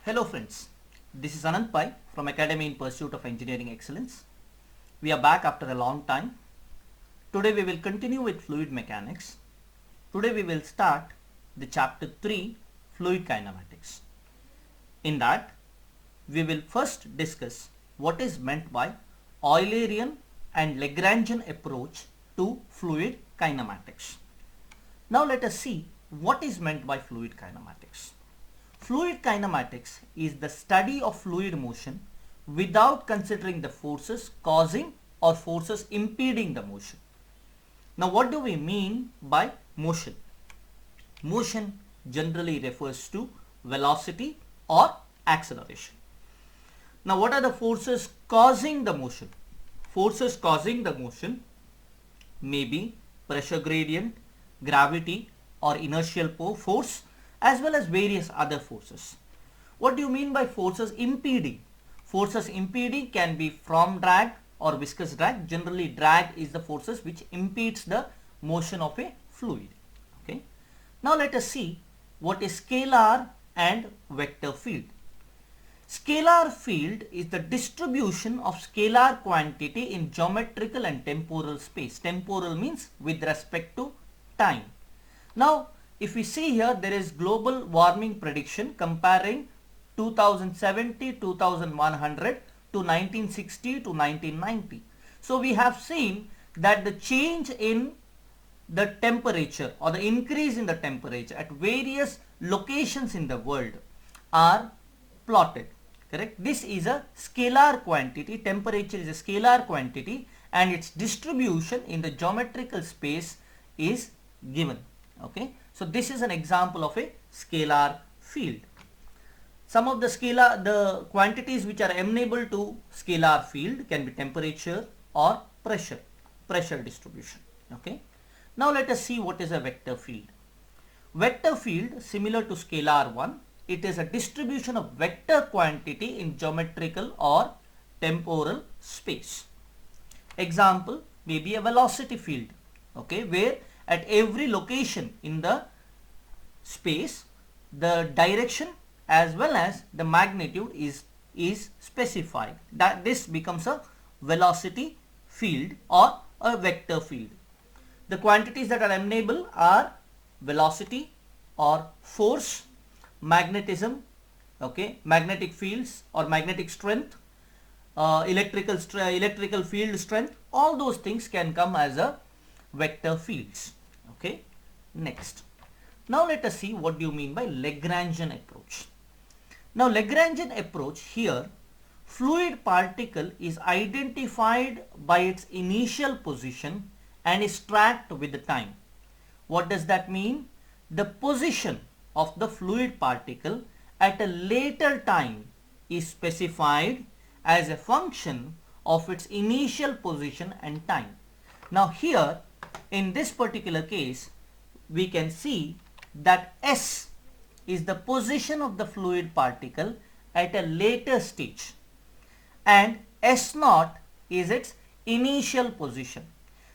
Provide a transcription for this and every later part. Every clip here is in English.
Hello friends, this is Anand Pai from Academy in Pursuit of Engineering Excellence. We are back after a long time. Today we will continue with fluid mechanics. Today we will start the chapter 3, fluid kinematics. In that we will first discuss what is meant by Eulerian and Lagrangian approach to fluid kinematics. Now let us see what is meant by fluid kinematics. Fluid kinematics is the study of fluid motion without considering the forces causing or forces impeding the motion. Now what do we mean by motion? Motion generally refers to velocity or acceleration. Now what are the forces causing the motion? Forces causing the motion may be pressure gradient, gravity or inertial force, as well as various other forces. What do you mean by forces impeding? Forces impeding can be from drag or viscous drag. Generally drag is the forces which impedes the motion of a fluid. Okay. Now let us see what is scalar and vector field. Scalar field is the distribution of scalar quantity in geometrical and temporal space. Temporal means with respect to time. Now if we see here, there is global warming prediction comparing 2070, 2100 to 1960 to 1990. So we have seen that the change in the temperature or the increase in the temperature at various locations in the world are plotted. Correct? This is a scalar quantity. Temperature is a scalar quantity and its distribution in the geometrical space is given. Okay. So this is an example of a scalar field. Some of the quantities which are amenable to scalar field can be temperature or pressure distribution. Okay. Now let us see what is a vector field. Vector field, similar to scalar one, it is a distribution of vector quantity in geometrical or temporal space. Example may be a velocity field, okay, where at every location in the space the direction as well as the magnitude is specified. That this becomes a velocity field or a vector field. The quantities that are amenable are velocity or force, magnetism, okay, magnetic fields or magnetic strength, electrical field strength. All those things can come as a vector fields. Okay. Next, now let us see what do you mean by Lagrangian approach. Now Lagrangian approach, here fluid particle is identified by its initial position and is tracked with the time. What does that mean? The position of the fluid particle at a later time is specified as a function of its initial position and time. Now here in this particular case we can see that S is the position of the fluid particle at a later stage and S0 is its initial position.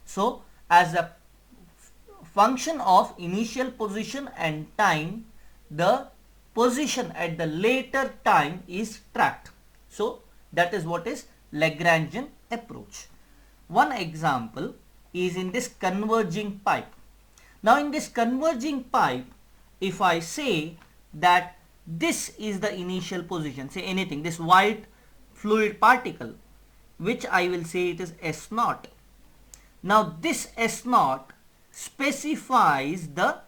So as a function of initial position and time, the position at the later time is tracked. So that is what is Lagrangian approach. One example is in this converging pipe. Now in this converging pipe, if I say that this is the initial position, say anything, this white fluid particle, which I will say it is S0. Now this S0 specifies the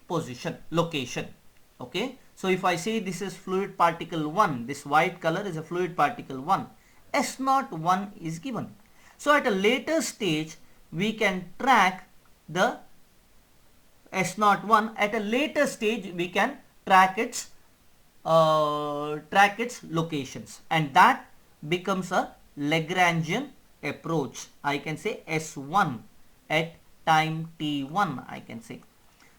position, location. Okay. So if I say this is fluid particle 1, this white color is a fluid particle 1, S0 1 is given. So at a later stage we can track the S0 1. At a later stage we can track its locations, and that becomes a Lagrangian approach. I can say S1 at time t1. I can say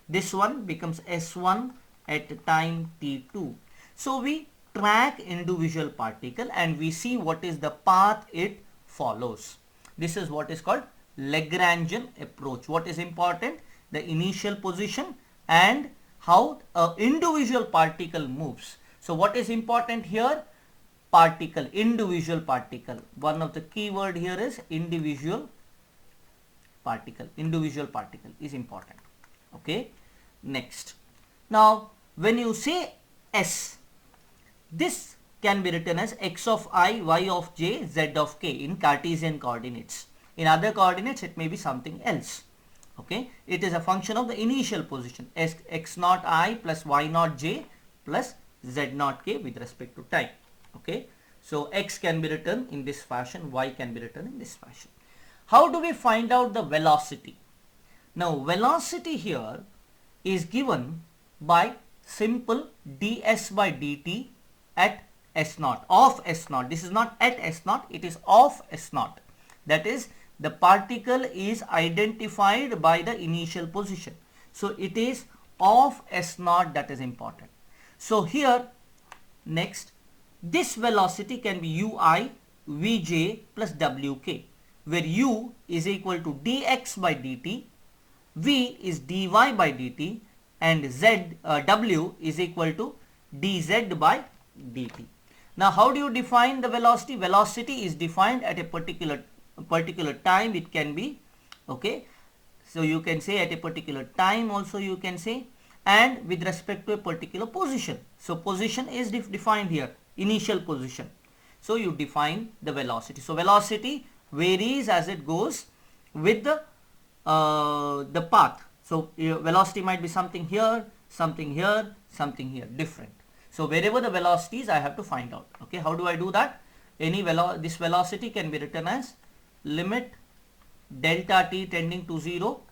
this one becomes S1 at time t2. So we track individual particle and we see what is the path it follows. This is what is called Lagrangian approach. What is important? The initial position and how an individual particle moves. So what is important here? Particle, individual particle. One of the key word here is individual particle. Individual particle is important. Okay. Next. Now when you say S, this can be written as x of I, y of j, z of k in Cartesian coordinates. In other coordinates it may be something else. Okay. It is a function of the initial position, x naught I plus y naught j plus z naught k with respect to time. Okay. So x can be written in this fashion, y can be written in this fashion. How do we find out the velocity? Now velocity here is given by simple ds by dt at s naught, of s naught. This is not at s naught, it is of s naught. That is, the particle is identified by the initial position. So it is of s naught, that is important. So here next, this velocity can be ui vj plus wk, where u is equal to dx by dt, v is dy by dt, and w is equal to dz by dt. Now how do you define the velocity? Velocity is defined at a particular time. It can be, okay, so you can say at a particular time also you can say, and with respect to a particular position. So position is defined here, initial position. So you define the velocity. So velocity varies as it goes with the path. So velocity might be something here, something here, something here, different. So wherever the velocity is, I have to find out. Okay, how do I do that? This velocity can be written as limit delta t tending to 0,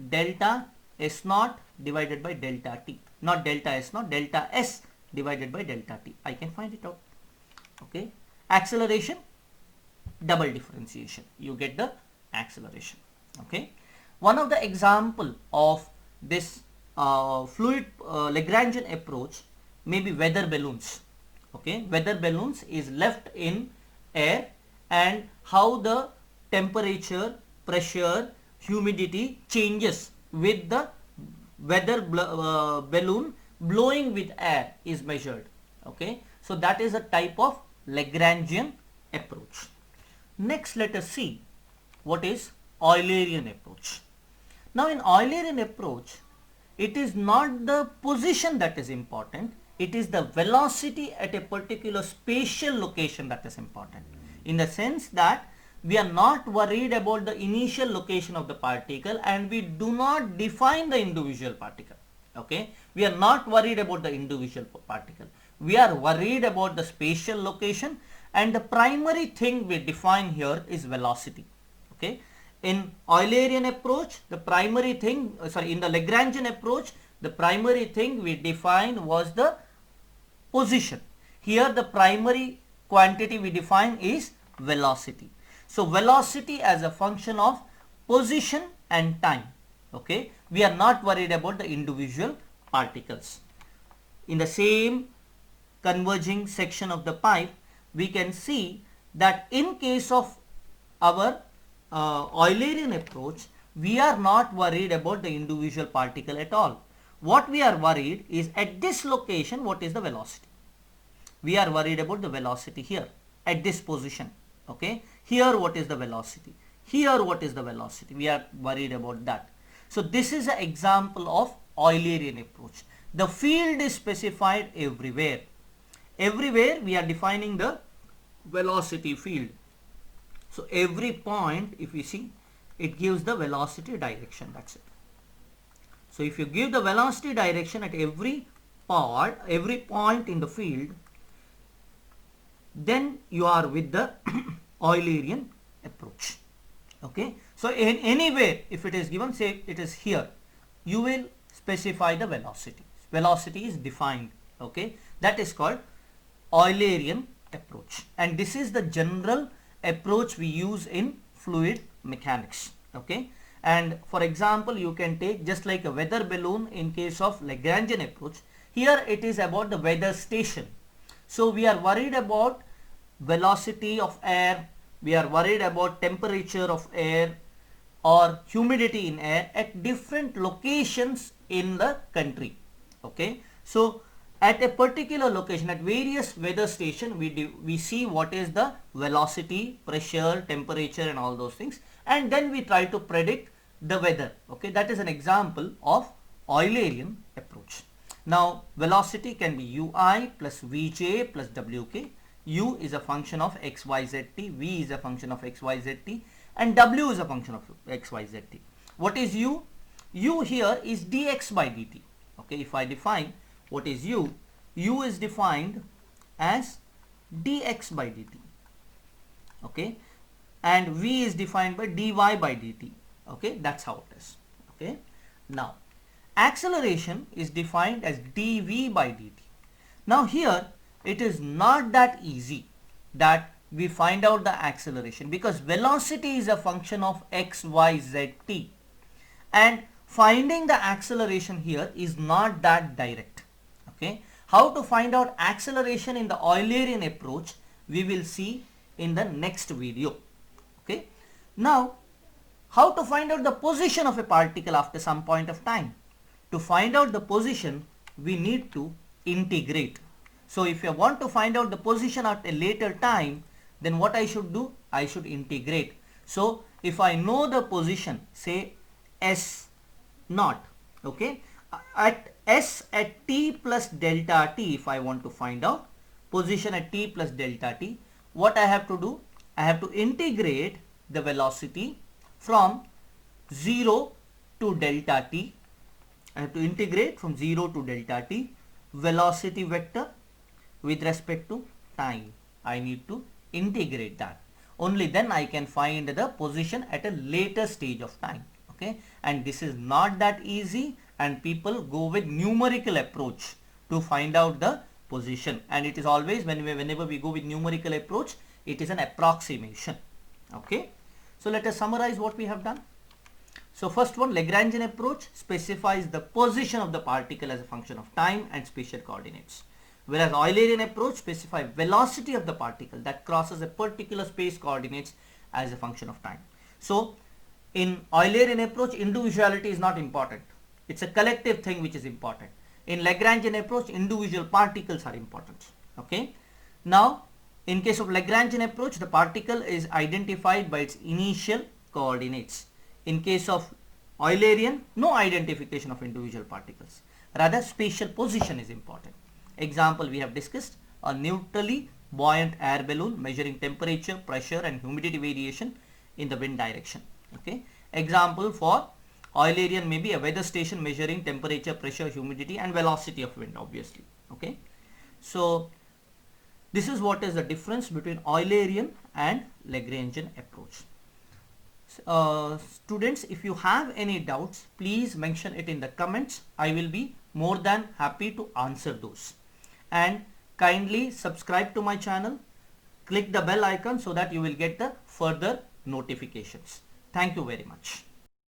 delta s naught divided by delta t, not delta s naught, delta s divided by delta t. I can find it out. Okay, acceleration, double differentiation, you get the acceleration. Okay, one of the example of this fluid Lagrangian approach may be weather balloons. Okay, weather balloons is left in air, and how the temperature, pressure, humidity changes with the weather balloon blowing with air is measured. Okay, so that is a type of Lagrangian approach. Next, let us see what is Eulerian approach. Now in Eulerian approach, it is not the position that is important, it is the velocity at a particular spatial location that is important, in the sense that we are not worried about the initial location of the particle, and we do not define the individual particle. Okay, we are not worried about the individual particle, we are worried about the spatial location, and the primary thing we define here is velocity. Okay, in Eulerian approach, the primary thing, in the Lagrangian approach, the primary thing we defined was the position. Here the primary quantity we define is velocity. So velocity as a function of position and time. Okay, we are not worried about the individual particles. In the same converging section of the pipe, we can see that in case of our Eulerian approach, we are not worried about the individual particle at all. What we are worried is at this location, what is the velocity? We are worried about the velocity here at this position. Okay, here what is the velocity? Here what is the velocity? We are worried about that. So this is an example of Eulerian approach. The field is specified everywhere. Everywhere we are defining the velocity field. So every point, if you see, it gives the velocity direction, that's it. So if you give the velocity direction at every point in the field, then you are with the Eulerian approach. Okay, so in anywhere, if it is given, say it is here, you will specify the velocity. Velocity is defined. Okay, that is called Eulerian approach, and this is the general approach we use in fluid mechanics. Okay, and for example, you can take just like a weather balloon in case of Lagrangian approach. Here it is about the weather station. So we are worried about velocity of air, we are worried about temperature of air or humidity in air at different locations in the country. Okay, so at a particular location, at various weather station, we see what is the velocity, pressure, temperature and all those things, and then we try to predict the weather. Okay, that is an example of Eulerian approach. Now velocity can be ui plus vj plus wk. U is a function of xyzt, v is a function of xyzt, and w is a function of xyzt. What is u? U here is dx by dt. Okay, if I define what is u, u is defined as dx by dt. Okay, and v is defined by dy by dt. Okay, that's how it is. Okay, now acceleration is defined as dv by dt. Now here it is not that easy that we find out the acceleration, because velocity is a function of x, y, z, t, and finding the acceleration here is not that direct. Okay, how to find out acceleration in the Eulerian approach we will see in the next video. Okay, now how to find out the position of a particle after some point of time? To find out the position we need to integrate. So if you want to find out the position at a later time, then what I should do? I should integrate. So if I know the position, say s naught, okay, at s at t plus delta t, if I want to find out position at t plus delta t, what I have to do? I have to integrate the velocity from 0 to delta t. I have to integrate from 0 to delta t velocity vector with respect to time. I need to integrate that. Only then I can find the position at a later stage of time. Okay, and this is not that easy, and people go with numerical approach to find out the position, and it is always whenever we go with numerical approach, it is an approximation. Okay, so let us summarize what we have done. So first one, Lagrangian approach specifies the position of the particle as a function of time and spatial coordinates, whereas Eulerian approach specifies velocity of the particle that crosses a particular space coordinates as a function of time. So in Eulerian approach, individuality is not important. It's a collective thing which is important. In Lagrangian approach, individual particles are important. Okay. Now in case of Lagrangian approach, the particle is identified by its initial coordinates. In case of Eulerian, no identification of individual particles. Rather, spatial position is important. Example we have discussed, a neutrally buoyant air balloon measuring temperature, pressure and humidity variation in the wind direction. Okay. Example for Eulerian may be a weather station measuring temperature, pressure, humidity and velocity of wind, obviously. Okay. So this is what is the difference between Eulerian and Lagrangian approach. Students, if you have any doubts, please mention it in the comments. I will be more than happy to answer those. And kindly subscribe to my channel, click the bell icon so that you will get the further notifications. Thank you very much.